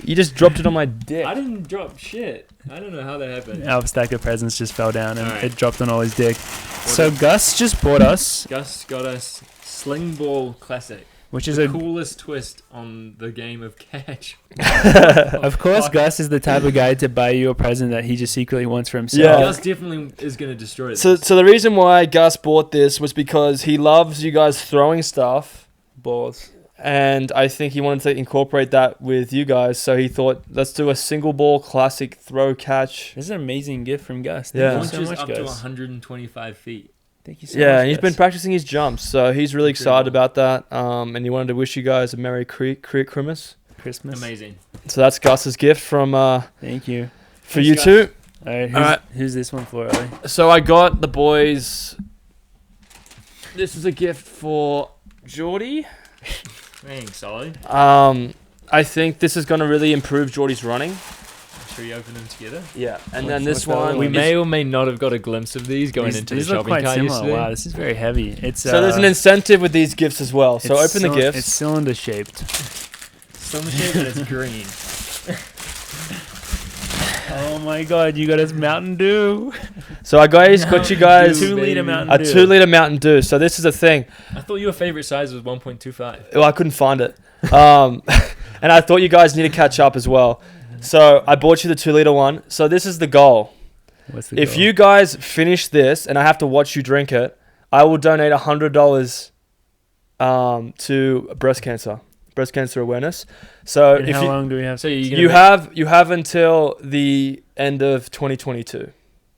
C: You just dropped it on my dick.
B: I didn't drop shit. I don't know how that happened.
A: Our stack of presents just fell down and
B: All right.
A: it dropped on Ollie's dick. So Gus just bought us,
B: Gus got us Sling Ball Classic.
A: which is
B: The
A: a
B: coolest twist on the game of catch.
A: of course Gus is the type of guy to buy you a present that he just secretly wants for himself.
C: Yeah.
B: Gus definitely is going to destroy this.
C: So the reason why Gus bought this was because he loves you guys throwing stuff,
A: Balls.
C: and I think he wanted to incorporate that with you guys. So he thought, let's do a single ball classic throw catch.
A: This is an amazing gift from Gus. Thank
C: Yeah.
A: you
B: Launches
A: so much,
B: up to
A: Gus.
B: 125 feet.
A: Thank you so
C: Yeah,
A: much.
C: and he's been
A: Gus.
C: practicing his jumps, so he's really excited
B: Incredible.
C: about that. And he wanted to wish you guys a Merry Christmas.
A: Christmas.
B: Amazing.
C: So that's Gus's gift from
A: Thank you.
C: for
B: Thanks,
C: you
B: Gus.
C: two.
A: All right,
C: All right.
A: who's this one for, Ollie?
C: So I got the boys. This is a gift for Geordie.
B: Thanks, Ollie.
C: I think this is going to really improve Geordie's running.
B: Should we open them together?
C: Yeah, and
A: What's-
C: then this
A: what's that
C: one.
B: We
A: is-
B: may or may not have got a glimpse of these going into the
A: These look
B: shopping
A: quite
B: cart
A: similar.
B: yesterday.
A: Wow, this is very heavy. It's
C: So there's an incentive with these gifts as well. So
A: it's
C: open the gifts.
A: It's cylinder shaped.
B: Some shape and it's green.
A: Oh my God, you got us Mountain Dew.
C: So I got you guys
B: Dew,
A: 2 liter
B: baby.
A: Mountain
C: a
A: Dew.
C: 2 liter Mountain Dew. So this is the thing.
B: I thought your favorite size was 1.25.
C: Well, I couldn't find it. And I thought you guys need to catch up as well. So I bought you the 2 liter one. So this is the goal.
A: What's the
C: If
A: goal?
C: you guys finish this and I have to watch you drink it, I will donate $100 to breast cancer awareness. So
A: And
C: if
A: how long do we have?
B: So
C: you have until the end of 2022,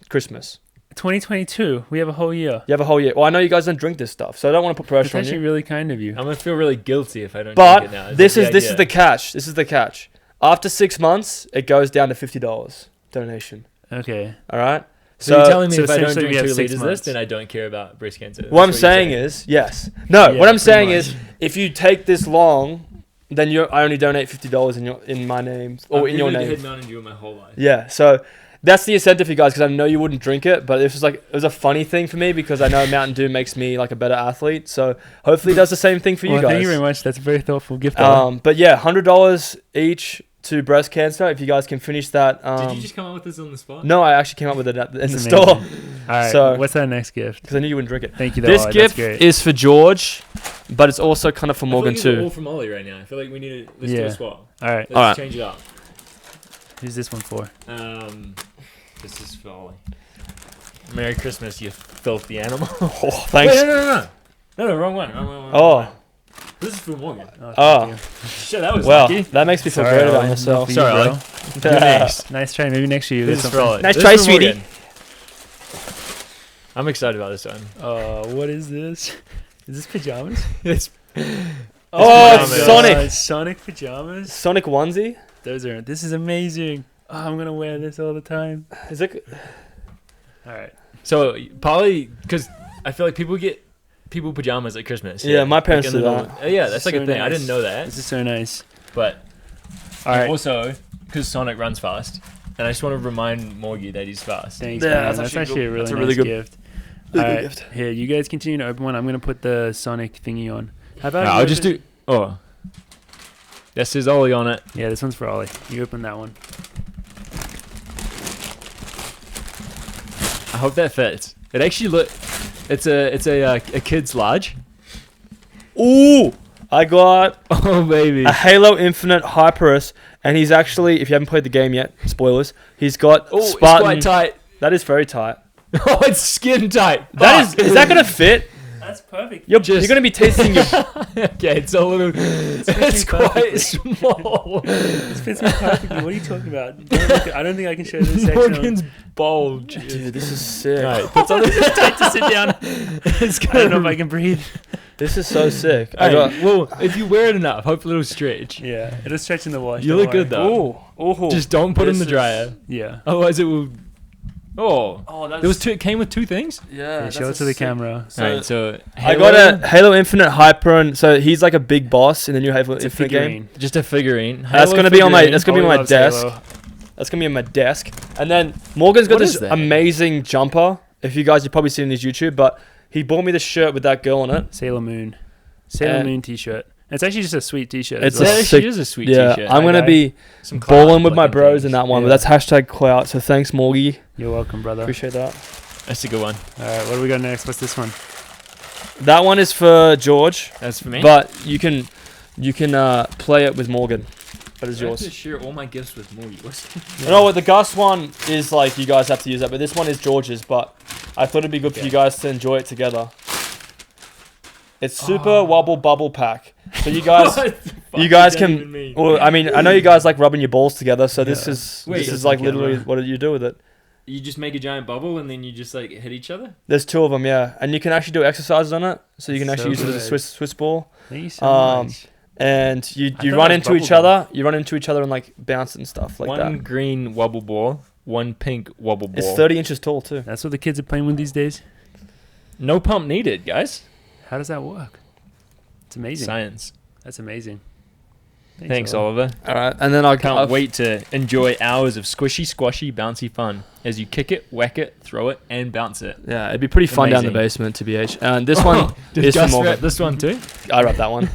C: Christmas.
A: 2022. We have a whole year.
C: You have a whole year. Well, I know you guys don't drink this stuff, so I don't want to put
A: That's
C: pressure on
A: actually
C: you.
A: really kind of you.
B: I'm gonna feel really guilty if I don't drink
C: But
B: it now.
C: this is the catch. This is the catch. After 6 months, it goes down to $50 donation.
A: Okay.
C: All right.
B: So you're telling me
A: so
B: if I don't
A: essentially
B: drink
A: we have
B: 2
A: 6
B: liters of this,
A: months.
B: then I don't care about breast cancer.
C: What I'm
B: That's you're
C: saying is, yes. No,
A: Yeah,
C: what I'm
A: pretty
C: saying
A: much.
C: is, if you take this long, then I only donate $50 in my name or in your name.
B: I've had Mountain Dew my whole life.
C: Yeah. So that's the incentive for you guys, because I know you wouldn't drink it, but it was a funny thing for me because I know Mountain Dew makes me like a better athlete. So hopefully it does the same thing for you
A: Well,
C: guys.
A: thank you very much. That's a very thoughtful gift. Ollie.
C: But yeah, $100 each to breast cancer. If you guys can finish that.
B: Did you just come up with this on the spot?
C: No, I actually came up with it in
A: That's
C: the
A: amazing.
C: store
A: All right.
C: So-
A: what's our next gift?
C: because I knew you wouldn't drink it.
A: Thank you, though.
C: This
A: Ollie.
C: gift
A: That's great.
C: is for George, but it's also kind of for
B: I feel
C: Morgan
B: like these are
C: too.
B: all from Ollie right now. I feel like we need to let's do
A: Yeah.
B: a swap.
A: All right.
B: Let's
C: All right.
B: change it up.
A: Who's this one for?
B: This is for Ollie. Merry Christmas, you filthy animal.
C: Oh, thanks.
B: Wait, no, wrong one.
C: Oh.
B: This is for Morgan.
A: Oh.
C: Oh.
A: thank you.
B: Shit, that was
C: Well,
B: lucky.
C: that makes me feel
A: Sorry,
C: great about
A: Ollie.
C: myself.
A: Not for
B: Sorry,
A: you,
B: Ollie.
A: bro.
B: You're next.
A: Nice try. Maybe next year you
B: This
A: get
B: is for
A: something.
B: Ollie.
C: Nice
B: This
C: try,
B: is for
C: sweetie.
B: Morgan. I'm excited about this one.
A: What is this? Is this pajamas?
B: It's
C: Oh,
A: my
C: it's
B: pajamas.
C: Sonic.
A: God, Sonic pajamas.
C: Sonic onesie.
A: This is amazing. Oh, I'm gonna wear this all the time.
C: Is it?
A: All right.
B: so probably because I feel like people get pajamas at Christmas.
C: Yeah, my parents
B: in
C: do
B: the
C: that.
B: middle- yeah, that's like
A: So
B: a thing. I
A: nice.
B: didn't know that,
A: This is so nice.
B: but
A: All
B: and
A: right.
B: also because Sonic runs fast, and I just want to remind Morgie that he's fast.
A: Thanks,
C: Yeah,
A: man.
C: that's
A: That's
C: actually
A: actually a
C: good.
A: really
C: That's a
A: nice
C: really good-
A: gift.
C: Really
A: All
C: good
A: right.
C: gift.
A: Here, you guys continue to open one. I'm gonna put the Sonic thingy on. How about
B: No,
A: you
B: I'll just
A: open-
B: do. Oh, that says Ollie on it.
A: Yeah, this one's for Ollie. You open that one.
B: I hope that fits. It actually look. It's a kid's large.
C: Ooh, I got
B: Oh, baby.
C: a Halo Infinite Hyperus, and he's actually, if you haven't played the game yet, spoilers, he's got
B: Oh, it's
C: Spartan.
B: quite tight.
C: That is very tight.
B: Oh, it's skin tight.
C: That is that going to fit?
A: That's perfect.
C: You're going to be tasting your...
B: Okay, it's a little... It's quite small.
A: This fits me perfectly. What are you talking about? I don't think I can show this section.
B: Morgan's bulge.
C: Dude, this is sick.
B: Right, put something
A: Take to sit down.
B: It's
A: I don't know if I can breathe.
C: This is so sick. I
B: Hey,
C: got...
B: well, if you wear it enough, hopefully it'll stretch.
A: Yeah, it'll stretch in the wash.
B: You
A: don't
B: look
A: worry.
B: good though.
C: Oh,
B: Just don't put it in the
C: This
B: dryer.
A: Yeah.
B: Otherwise it will... Oh.
C: Oh, that's...
B: There was two. It came with two things?
A: Yeah, show it to the camera.
C: So,
B: Alright, so...
C: I got a Halo Infinite Hyper, so he's like a big boss in the new Halo
A: It's a
C: Infinite game.
A: figurine.
B: Just a figurine.
C: That's
B: Halo
C: gonna be on my.
B: figurine.
C: That's gonna be on
A: Ollie
C: my
A: loves
C: desk.
A: Halo.
C: That's gonna be on my desk. And then Morgan's got
B: What is
C: this
B: that?
C: amazing jumper. If you guys, you've probably seen his YouTube, but he bought me the shirt with that girl on it.
A: Sailor Moon. Sailor
C: And-
A: Moon t-shirt. It's actually just a sweet t-shirt.
C: It's
A: as
C: a
A: well.
B: Yeah,
C: sick-
B: she is a sweet
C: Yeah,
B: t-shirt.
C: I'm gonna
A: Okay.
C: be
B: Some
C: balling with my
B: cloud
C: bros in
B: looking
C: that one.
A: Yeah.
C: But that's hashtag clout. So thanks, Morgie.
A: You're welcome, brother.
C: Appreciate that.
B: things. That's a good one.
A: All right, what do we got next? What's this one?
C: That one is for George,
B: That's for me.
C: but you can play it with Morgan. That is
B: I have to
C: yours.
B: share all my gifts with Morgie.
C: You know what? The Gus one is like you guys have to use that, but this one is George's. But I thought it'd be good for you guys to enjoy it together. It's Super Wobble Bubble Pack. So you guys, you guys can. Well, I mean, I know you guys like rubbing your balls together. So this
A: Yeah.
C: is
B: Wait,
C: this
B: it's
C: is like
A: together.
C: literally what you do with it.
B: You just make a giant bubble and then you just like hit each other?
C: There's two of them, yeah, and you can actually do exercises on it. So you can
A: That's
C: actually
A: so
C: use it as a
A: good.
C: Swiss ball.
A: Thank you so
C: Um,
A: much.
C: And you
A: I thought
C: run
A: it was
C: into each
A: bubble
C: other. You run into each other and like bounce and stuff like
B: one
C: that.
B: green wobble ball, one pink wobble ball.
C: It's 30 inches tall too.
A: That's what the kids are playing with these days.
B: No pump needed, guys.
A: How does that work? It's amazing.
B: Science.
A: That's amazing.
B: Thanks, Oliver.
C: All right, and then I
B: Can't wait to enjoy hours of squishy, squashy, bouncy fun as you kick it, whack it, throw it, and bounce it.
C: Yeah, it'd be pretty fun down the
B: Amazing.
C: basement, TBH. And this one
B: Did
C: is
B: Gus
C: from
B: rep
C: Morgan.
B: this one too?
C: I wrote that one.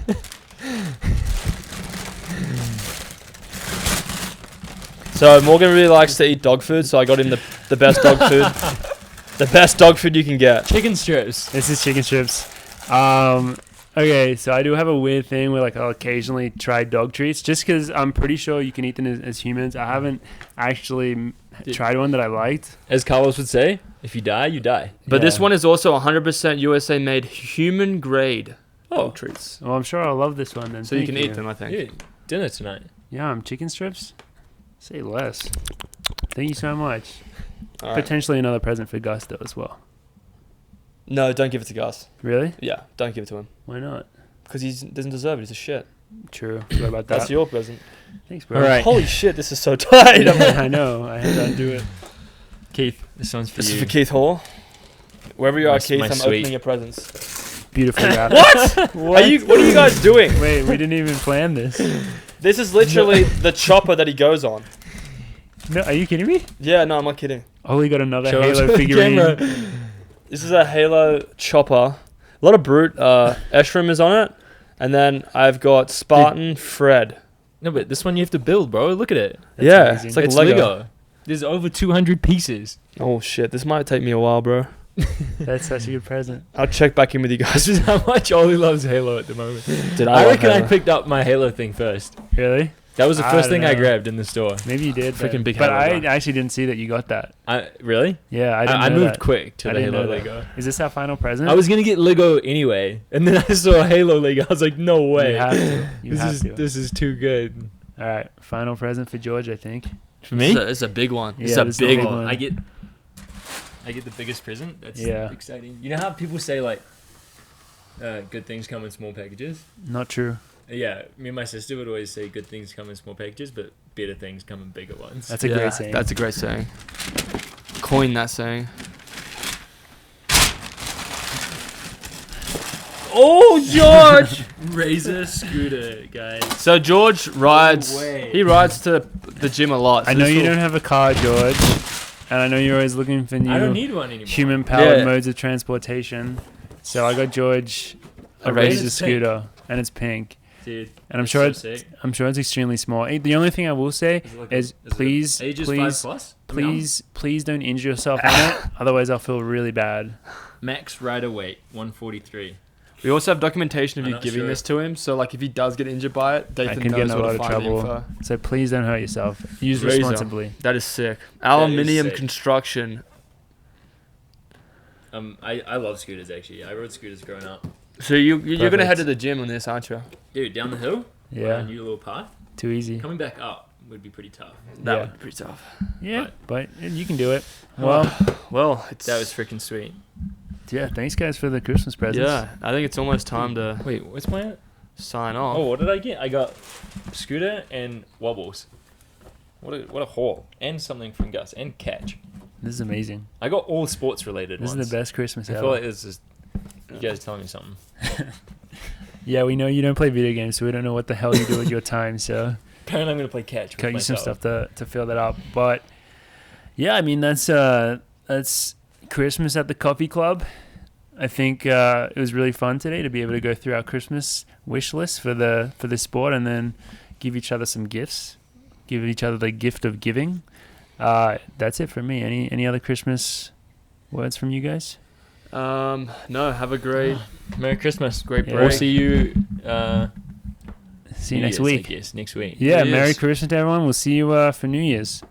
C: So Morgan really likes to eat dog food, so I got him the best dog food. The best dog food you can get.
B: Chicken strips.
A: This is chicken strips. Okay, so I do have a weird thing where like I'll occasionally try dog treats just because I'm pretty sure you can eat them as humans. I haven't actually tried one that I liked.
B: As Carlos would say, if you die, you die.
C: But this
A: Yeah.
C: one is also 100% USA made human grade
B: Oh.
C: dog treats.
A: Well, I'm sure I'll love this one then.
C: So you
A: Thank
C: can eat them, I think.
B: Yeah, dinner tonight.
A: Yum, chicken strips? Say less. Thank you so much.
C: All right.
A: Potentially another present for Gusto as well.
C: No, don't give it to Gus.
A: Really?
C: Yeah, don't give it to him.
A: Why not?
C: Because he doesn't deserve it. He's a shit.
A: True. What about that?
C: That's your present.
A: Thanks, bro.
B: All right.
C: Holy shit, this is so tight.
A: I know. I had to undo it.
B: Keith, this one's for
C: This
B: you.
C: is for Keith Hall. Wherever you
B: My-
C: are, Keith,
B: my
C: I'm
B: sweet.
C: opening your presents.
A: Beautiful wrap.
C: What? What are you guys doing?
A: Wait, we didn't even plan this.
C: This is literally the chopper that he goes on.
A: No, are you kidding me?
C: Yeah, no, I'm not kidding.
A: Ollie got another
B: Show us
A: Halo
B: the
A: figurine.
B: camera.
C: This is a Halo chopper. A lot of brute. Eshram is on it. And then I've got Spartan Fred.
B: No, but this one you have to build, bro. Look at it.
A: That's
C: yeah,
A: amazing.
C: it's like
B: It's
C: Lego.
B: Lego. There's over 200 pieces.
C: Oh shit, this might take me a while, bro.
A: That's such a good present.
C: I'll check back in with you
B: This
C: guys.
B: is how much Ollie loves Halo at the moment.
C: Dude,
B: I
C: love
B: reckon I
C: Halo.
B: picked up my Halo thing first.
A: Really?
B: That was the
A: I
B: first
A: don't
B: thing I
A: know.
B: grabbed in the store.
A: Maybe you did.
C: Freaking big
A: But
C: Halo
A: I
C: guy.
A: actually didn't see that you got that.
B: Really?
A: Yeah, I didn't
B: I
A: know
B: moved
A: that.
B: quick to
A: I
B: the
A: didn't
B: Halo
A: know that.
B: Lego.
A: Is this our final present?
B: I was gonna get Lego anyway, and then I saw Halo Lego. I was like, no way.
A: You have to. You have to.
B: This is too good.
A: All right, final present for George, I think.
B: For me?
C: It's a big one.
A: Yeah,
C: It's
A: this is
C: a big
A: big
C: one.
A: one.
B: I get the biggest present. That's
A: Yeah.
B: exciting. You know how people say like, good things come in small packages.
A: Not true.
B: Yeah, me and my sister would always say good things come in small packages, but better things come in bigger ones.
A: That's a great saying.
C: That's a great saying. Coin that saying. Oh, George!
B: Razor scooter, guys.
C: So George rides.
B: No way.
C: He rides to the gym a lot.
A: I
C: so
A: know
C: this
A: you
C: will-
A: don't have a car, George, and I know you're always looking for
B: I don't
A: new
B: need one anymore.
A: human-powered
C: Yeah.
A: modes of transportation. So I got George a
C: A
A: Razor
B: Razor
A: scooter, and it's pink.
B: Dude,
A: And I'm
B: it's
A: sure
B: so sick.
A: it's extremely small. The only thing I will say
B: Is it like
A: is please,
B: ages
A: please,
B: 5+? I mean,
A: please don't injure yourself on it. Otherwise, I'll feel really bad.
B: max rider weight 143.
C: We also have documentation of
B: I'm
C: you
B: not
C: giving
B: sure.
C: this to him. So like if he does get injured by it,
A: I
C: Dathan
A: can get in
C: knows
A: a
C: where
A: lot
C: to
A: of
C: find the
A: trouble.
C: info.
A: So please don't hurt yourself. Use
C: Razor.
A: responsibly.
C: That is sick. Aluminium
B: sick.
C: construction.
B: I love scooters actually. I rode scooters growing up.
C: So you're gonna head
A: Perfect.
C: to the gym on this, aren't you?
B: Dude, down the hill, on a
A: Yeah.
B: new little path.
A: Too easy.
B: Coming back up would be pretty tough.
C: That
A: Yeah.
C: would be pretty tough.
A: Yeah, but you can do it. Well,
C: Well, it's
B: That was freaking sweet.
A: yeah. Thanks, guys, for the Christmas presents.
C: yeah. I think it's almost time to
B: Wait, what's my?
C: sign off.
B: Oh, what did I get? I got scooter and wobbles. What a haul, and something from Gus and catch.
A: This is amazing.
B: I got all sports related
A: This
B: ones.
A: is the best Christmas
B: I
A: ever.
B: feel like this is you guys telling me something.
A: Yeah, we know you don't play video games, so we don't know what the hell you do with your time. So
B: Apparently, I'm gonna play catch.
A: cut
B: with
A: you some
B: myself.
A: stuff to fill that up. But yeah, I mean that's Christmas at the Coffee Club. I think it was really fun today to be able to go through our Christmas wish list for the sport and then give each other some gifts, give each other the gift of giving. That's it for me. Any other Christmas words from you guys?
C: No, have a great
B: Merry Christmas.
C: great
A: Yeah.
C: break.
B: We'll see you.
A: See you
B: New
A: next
B: Year's,
A: week.
B: I guess next week.
A: Yeah,
C: New
A: Merry
C: Year's.
A: Christmas to everyone. We'll see you for New Year's.